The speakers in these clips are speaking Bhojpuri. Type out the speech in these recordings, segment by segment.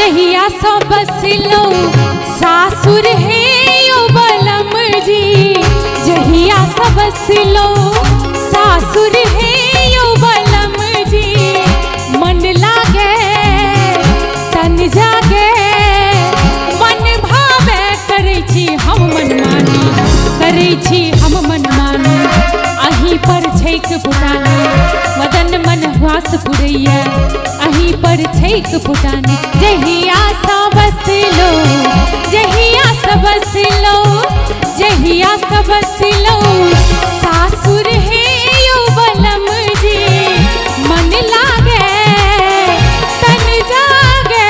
जहिया सो बसलो सासुर है यो बलम जी, जहिया सो बसलो सासुर है यो बलम जी। मन लागे तन जागे मन भावे, करै छी हम मनमानी, करै छी हम मनमानी। अहीं पर छैक फुटानी मदन मन ह्वास पुरैया, अहीं पर छैक फुटानी। जहिया सा बसलो जहिया सा बसलो जहिया सा बसलो सासुर है यो बलम जी। मन लागे तन जागे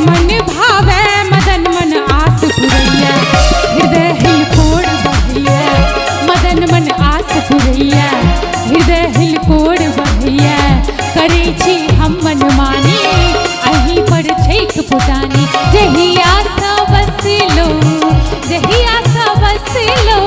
मन भावे, मदन मन आस पुरैया, हृदय हिलकोड़ बहैया, मदन मन आस पुरैया, हृदय हिलकोड़ बहैया। करै छी हम मनमानी, अहीं पर छैक फुटानी। जहिया सा बसलो जहिया सा बसलो।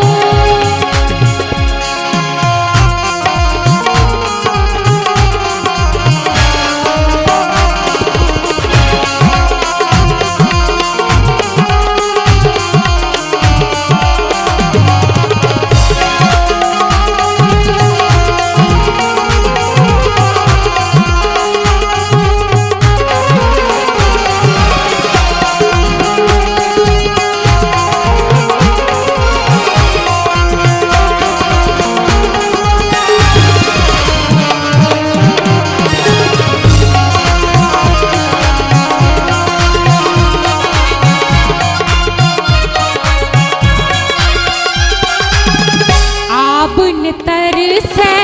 तरसे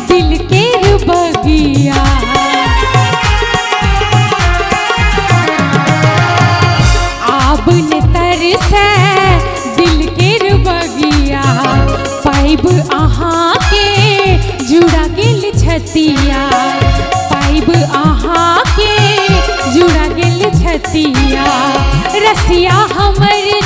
दिल के बगिया, आब ने तरसे दिल के बगिया। पाइब अहाँ के जुड़ा गेल छतिया, पाइब अहाँ के जुड़ा गेल छतिया। रसिया हमर